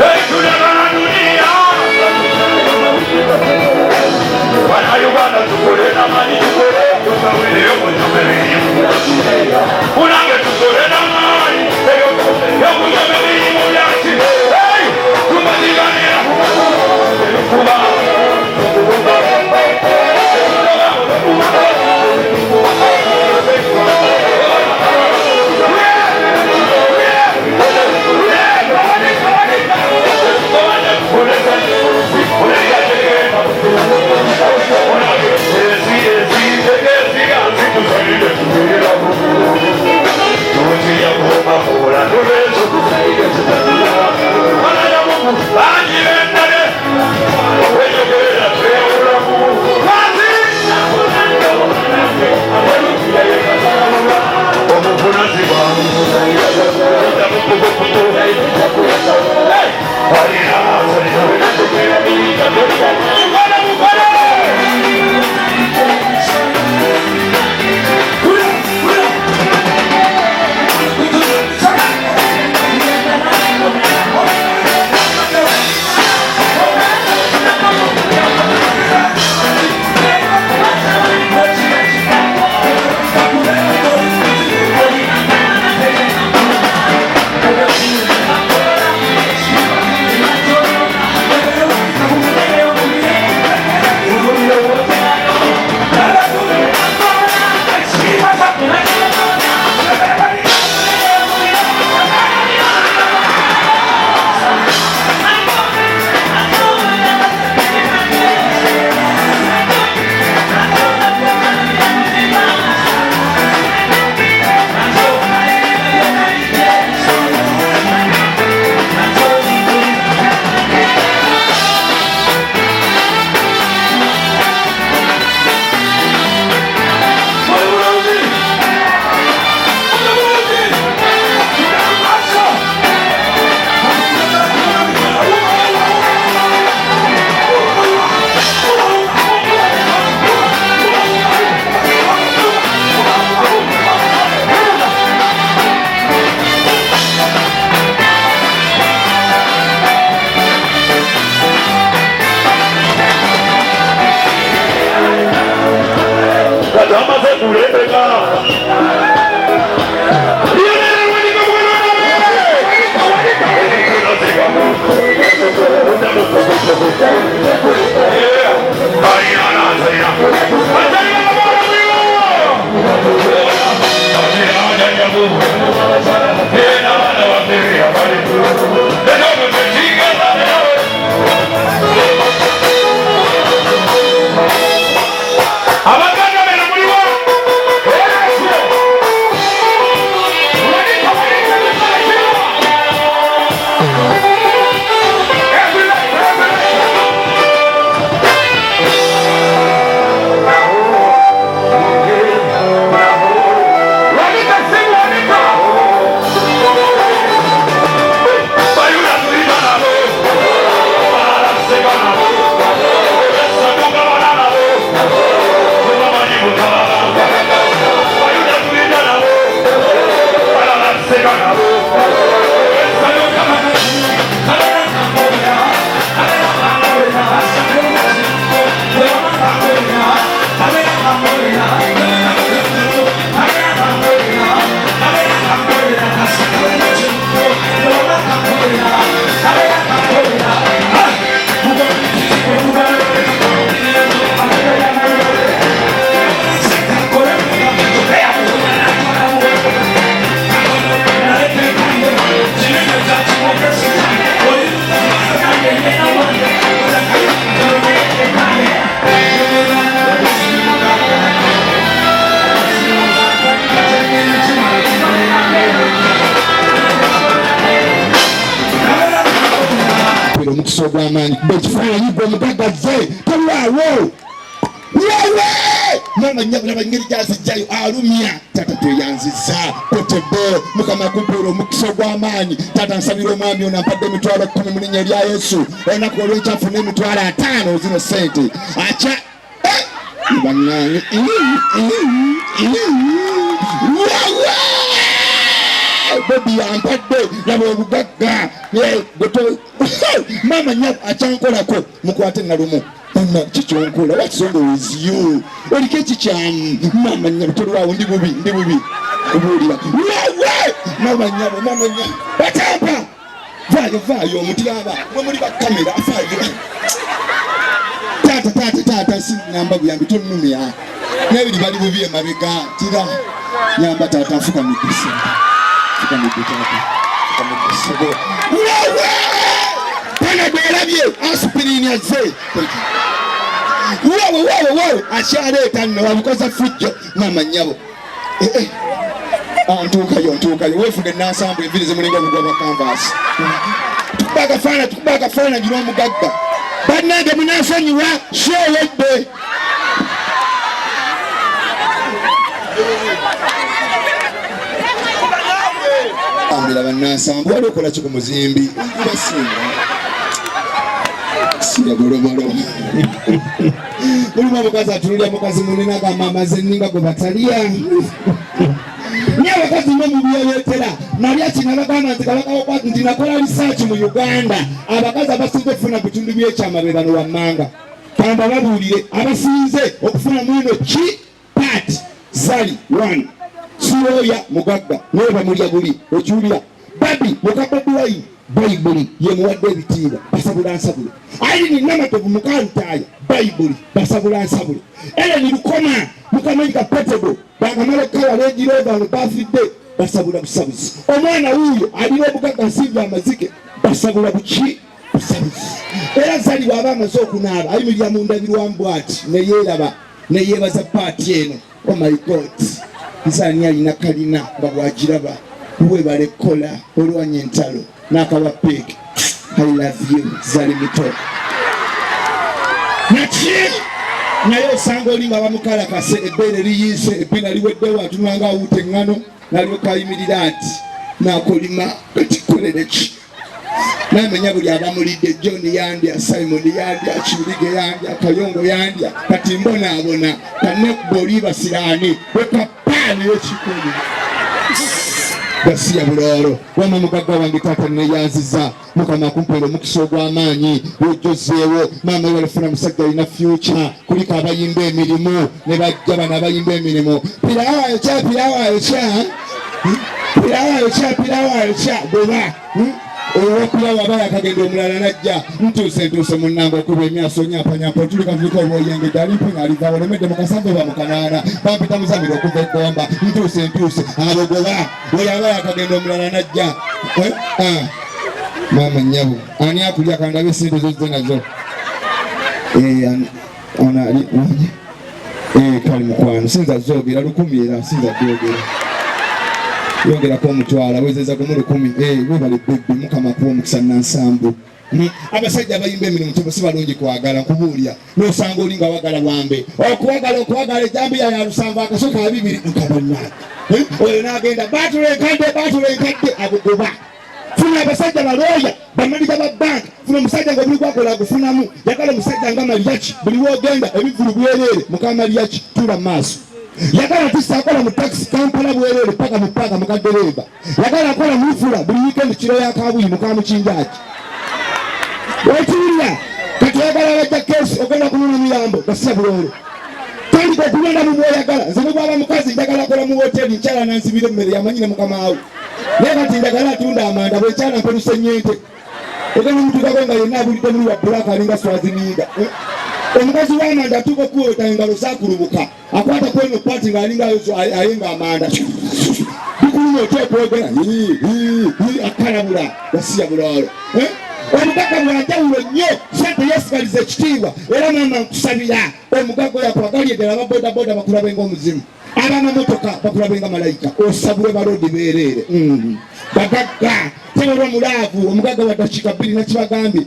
Hey! omukisa ogw'amaanyi kuba ekifaananyi gwe omugaggaze tolwawo yewe mama nyabulaba ngeri gyazijjayo alumya tata tweyanziza kotebo mukama kumpeera omukisa ogw'amaanyi tata nsabira omwami ono ampadde emitwalo 10 mu linnya lya Yesu olunaku olw'ekyafu n'emitwalo 5 zino sente aca bannange Bobi yampadde laba obugagga mama nyab acyankolako mukwate nalumu kikyonkola what song is you oliko ekikyamu mama nyab tolwawo ndi bubi kubuulira mama nyab batampa vaayo omutiraba mwe muli bakamera afaayo tata sinamba buyambi tonnumya nebiri bali bubi emabega tira nyamba tata afukamidise pana dwelabye aspirini aze wow akyaleeta nno wabukoza fujjo mama nyabo ntuukayo weefuge nansambu enviri zimulinga obugwa bwa kanvaasi tukuba akafaananyi n'omugagga bannange munansonyiwa showedde ambira bannansambu wali okola ki ku muzimbi siya bolobolo mulimu omukazi atululya mukazi munene agamba amaze nninga gwe batalya naye abakazi nomubyereetera nalya kino abagamba nti kabakawokwati nti nakola risaaki mu Uganda abakazi abasinze okufuna bitundu byekyama be bano wammanga kamba babuulire abasinze okufuna mwino ki pat zali 1 siroya mugagga naye bamulya buli okiwulira babi mukababi wayi bayibuli yemuwadde ebitiibwa basabula nsabule ayini namatovu mukantaya bayibuli basabula nsabule eleni lukoma mukamanyika petebo bakamala kawala egirova no bafidde basabula busabuzi omwana wuuyo alina obugagga nsimbi amazike basabula buki busabuzi era zali bw'aba amaze okunaaba ayimirira mu ndabirwambu ati neyeeraba neyeebaza paati eno oh my god nsaani alina kalina nga bwagiraba webale kola olwanya entalo n'akabapeeke I love you zali mito naki naye osanga olinga bamukalakase ebbeere liyiise ebbina liweddewo atunanga awuuta eŋŋano nalyokayimirira ati nakolima katikolere ki namenya buli abamulidde John yandya Simon yandya Kibulige yandya Kayongo yandya kati mbonaabona kanekuba olibasiraani wekapaani yekikulu gasiya buloolo wama mugagga wange taata neyanziza mukama kumpeera omukisa ogw'amaanyi wojjozeewo maama we balifuna musajja alina future kuliko abayimba emirimu ne bajja bano abayimba emirimu pirawayo kya bweba owokulawo abala akagenda omulala najja ntuuse munnanga okuba emyaso nyapanyapa otulika vuliko obwoyengedde alimpunya alivaawo olemedde mukasambe bamukanaana bampita muzamira okuva egomba ntuuse abogoba oyo abala akagenda omulala najja maama nyabo ani akulya kandabe esente zozze nazo kali mukwano sinza zoogera 10 era sinza byogera yongerako omutwala wezeza ku 10 webale bebbi mukama kuwa omukisa nansambu abasajja abayimba emirimu tebo si balungi kwagala nkubuulya nosanga olinga wagala bwambe okwagala ejambiya ya lusanvu akasoka 2 nkabannaka oyo nagenda batulenkadde agogoba funa abasajja balooya bamanika ba banka funa omusajja nga buli gwakola gufunamu yagala omusajja nga Mariaki buli wogenda ebivulu bwereere mukama Mariaki tula mu maaso yagala tisakola mu taxi Kampala bwereere paka mupaka mukadereva yagala akola mufula buli weekend kiro ya kabuyi mukama Mukinjaki okiwulira kati yagala bajja kesi ogenda kunona mirambo gasiya buloolo tandika okulonda mu bwoyagala nze ne bwaba mukazi njagala akola mu hoteli nkyala nansibira emmere yamanyire mukama awe naye kati njagala atunda amanda bwekyala mpeluse nyente ogenda mutukako nga yenna abulidde muli wa bulaka alinga Swazininga omukazi w'amanda atuuka okuweta engalo zaakulubuka akwata kweno pati ng'alinga ayenga amanda bikuluma otyokwogera akalabula gasiya buloolo omugagga bwanjawulo nnyo sente yesigaliza ekitiibwa era maama nkusabira omugagga oyo akwagalye ddala ababodaboda bakulabenga omuzimu abamamotoka bakulabenga malayika osabule balodi beereere bagagga tebalwa mulaavu omugagga wa dakiika 2 nakibagambye